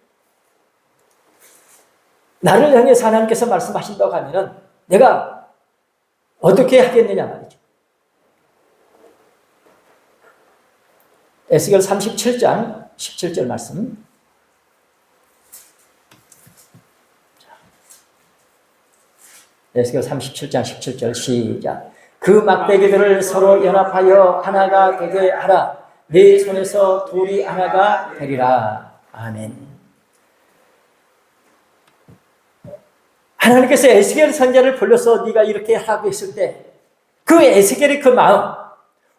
나를 향해서 하나님께서 말씀하신다고 하면은 내가 어떻게 하겠느냐 말이죠. 에스겔 37장 17절 말씀. 에스겔 37장 17절 시작. 그 막대기들을 서로 연합하여 하나가 되게 하라. 네 손에서 둘이 하나가 되리라. 아멘. 하나님께서 에스겔 선지자를 불러서 네가 이렇게 하라고 했을 때 그 에스겔의 그 마음,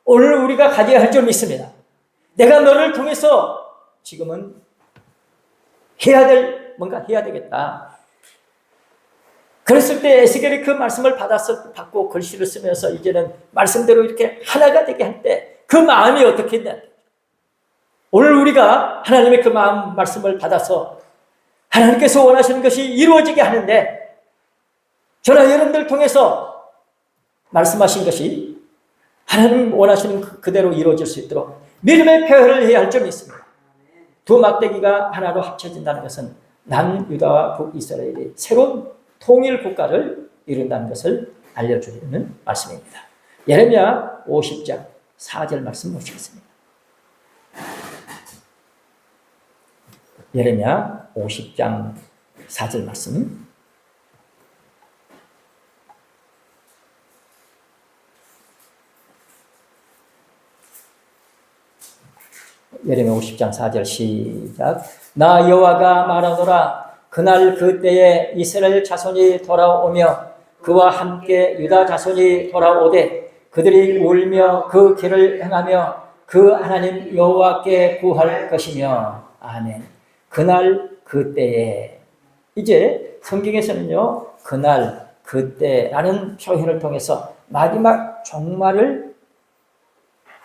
오늘 우리가 가져야 할 줄 믿습니다. 내가 너를 통해서 지금은 뭔가 해야 되겠다. 그랬을 때 에스겔이 그 말씀을 받고 글씨를 쓰면서 이제는 말씀대로 이렇게 하나가 되게 할 때 그 마음이 어떻게 했냐. 오늘 우리가 하나님의 그 말씀을 받아서 하나님께서 원하시는 것이 이루어지게 하는데 저나 여러분들 통해서 말씀하신 것이 하나님 원하시는 그대로 이루어질 수 있도록 믿음의 표현을 해야 할 점이 있습니다. 두 막대기가 하나로 합쳐진다는 것은 남유다와 북이스라엘이 새로운 통일 국가를 이룬다는 것을 알려주는 말씀입니다. 예레미야 50장 4절 말씀 보시겠습니다. 예레미야 50장 4절 말씀. 예레미야 50장 4절 시작. 나 여호와가 말하노라. 그날 그때에 이스라엘 자손이 돌아오며 그와 함께 유다 자손이 돌아오되 그들이 울며 그 길을 행하며 그 하나님 여호와께 구할 것이며. 아멘. 그날 그때에. 이제 성경에서는요, 그날 그때라는 표현을 통해서 마지막 종말을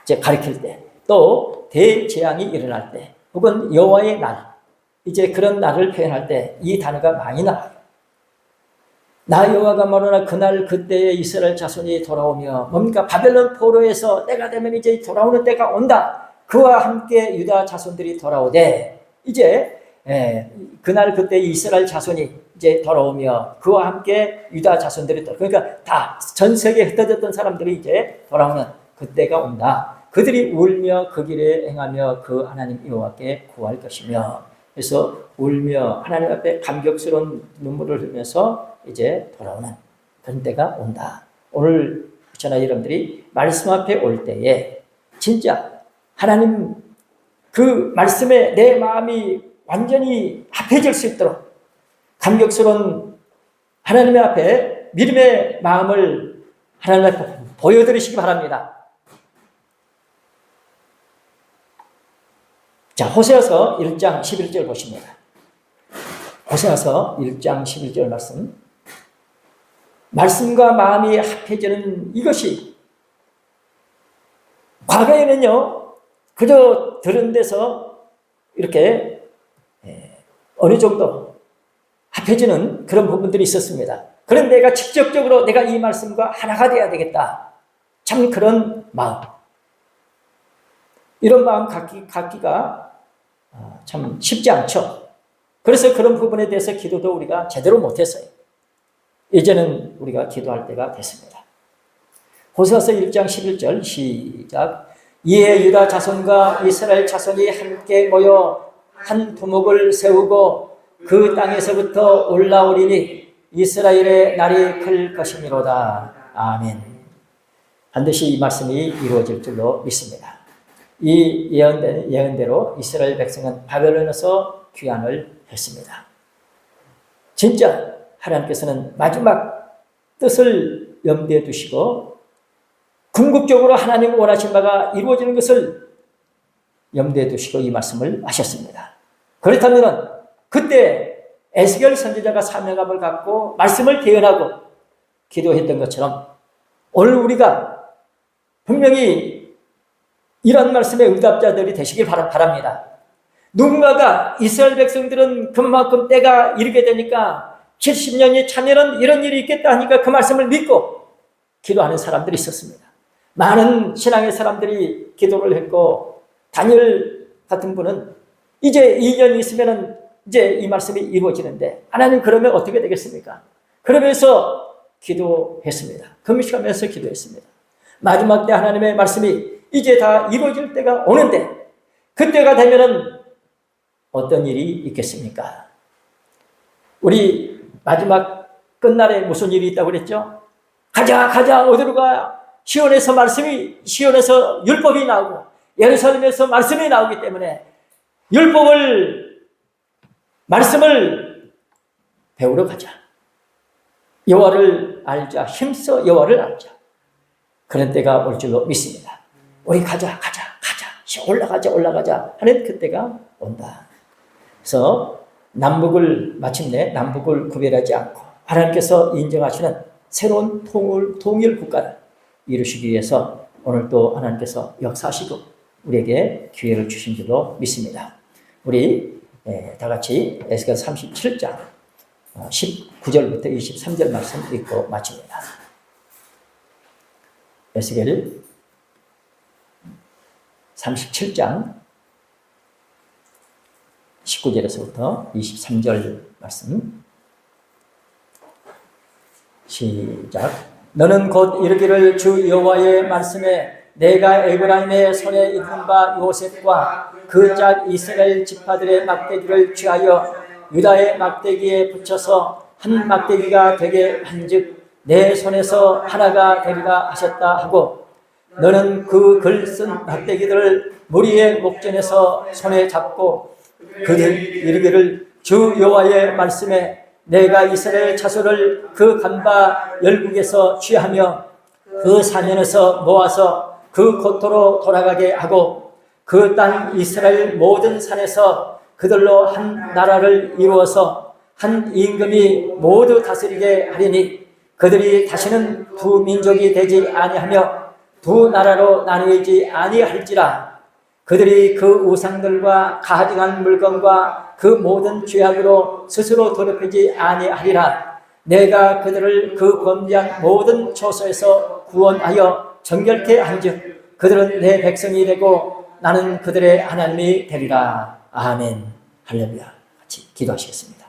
이제 가리킬 때, 또 대재앙이 일어날 때, 혹은 여호와의 날, 이제 그런 날을 표현할 때 이 단어가 많이 나와요. 나 여호와가 말하노라. 그날 그때에 이스라엘 자손이 돌아오며, 뭡니까? 바벨론 포로에서 때가 되면 이제 돌아오는 때가 온다. 그와 함께 유다 자손들이 돌아오되, 이제 그날 그때 이스라엘 자손이 이제 돌아오며 그와 함께 유다 자손들이 그러니까 다 전 세계에 흩어졌던 사람들이 이제 돌아오는 그때가 온다. 그들이 울며 그 길에 행하며 그 하나님 여호와께 구할 것이며. 그래서 울며 하나님 앞에 감격스러운 눈물을 흘리면서 이제 돌아오는 그런 때가 온다. 오늘 저나 여러분들이 말씀 앞에 올 때에 진짜 하나님 그 말씀에 내 마음이 완전히 합해질 수 있도록 감격스러운 하나님의 앞에 믿음의 마음을 하나님 앞에 보여드리시기 바랍니다. 자, 호세아서 1장 11절 보십니다. 호세아서 1장 11절 말씀. 말씀과 마음이 합해지는 이것이 과거에는요, 그저 들은 데서 이렇게 어느 정도 합해지는 그런 부분들이 있었습니다. 그런데 내가 직접적으로 내가 이 말씀과 하나가 되어야 되겠다. 참 그런 마음. 이런 마음 갖기가 참 쉽지 않죠. 그래서 그런 부분에 대해서 기도도 우리가 제대로 못했어요. 이제는 우리가 기도할 때가 됐습니다. 호세아서 1장 11절 시작. 이에 유다 자손과 이스라엘 자손이 함께 모여 한 두목을 세우고 그 땅에서부터 올라오리니 이스라엘의 날이 클 것이니로다. 아멘. 반드시 이 말씀이 이루어질 줄로 믿습니다. 이 예언대로 이스라엘 백성은 바벨론에서 귀환을 했습니다. 진짜 하나님께서는 마지막 뜻을 염두에 두시고 궁극적으로 하나님 원하신 바가 이루어지는 것을 염두에 두시고 이 말씀을 하셨습니다. 그렇다면 그때 에스겔 선지자가 사명감을 갖고 말씀을 대언하고 기도했던 것처럼 오늘 우리가 분명히 이런 말씀의 응답자들이 되시길 바랍니다. 누군가가 이스라엘 백성들은 그만큼 때가 이르게 되니까 70년이 차면은 이런 일이 있겠다 하니까 그 말씀을 믿고 기도하는 사람들이 있었습니다. 많은 신앙의 사람들이 기도를 했고 다니엘 같은 분은 이제 2년이 있으면은 이제 이 말씀이 이루어지는데 하나님 그러면 어떻게 되겠습니까? 그러면서 기도했습니다. 금식하면서 기도했습니다. 마지막 때 하나님의 말씀이 이제 다 이루어질 때가 오는데 그때가 되면은 어떤 일이 있겠습니까? 우리 마지막 끝날에 무슨 일이 있다고 그랬죠? 가자 어디로 가? 시온에서 율법이 나오고 예루살렘에서 말씀이 나오기 때문에 말씀을 배우러 가자. 여호와를 알자. 힘써 여호와를 알자. 그런 때가 올 줄로 믿습니다. 우리 가자. 올라가자 하는 그때가 온다. 그래서 마침내 남북을 구별하지 않고 하나님께서 인정하시는 새로운 통일 국가를 이루시기 위해서 오늘 또 하나님께서 역사하시고 우리에게 기회를 주신 줄로 믿습니다. 우리 다 같이 에스겔 37장 19절부터 23절 말씀 읽고 마칩니다. 에스겔 37장 19절에서부터 23절 말씀 시작. 너는 곧 이르기를 주 여호와의 말씀에 내가 에브라임의 손에 있는 바 요셉과 그 짝 이스라엘 지파들의 막대기를 취하여 유다의 막대기에 붙여서 한 막대기가 되게 한즉 내 손에서 하나가 되리라 하셨다 하고 너는 그 글 쓴 막대기들을 무리의 목전에서 손에 잡고 그들 이르기를 주 여호와의 말씀에 내가 이스라엘 자손을 그 간바 열국에서 취하며 그 사면에서 모아서 그 고토로 돌아가게 하고 그 땅 이스라엘 모든 산에서 그들로 한 나라를 이루어서 한 임금이 모두 다스리게 하리니 그들이 다시는 두 민족이 되지 아니하며 두 나라로 나뉘지 아니할지라. 그들이 그 우상들과 가증한 물건과 그 모든 죄악으로 스스로 더럽히지 아니하리라. 내가 그들을 그 범죄한 모든 초소에서 구원하여 정결케 한즉 그들은 내 백성이 되고 나는 그들의 하나님이 되리라. 아멘. 할렐루야. 같이 기도하시겠습니다.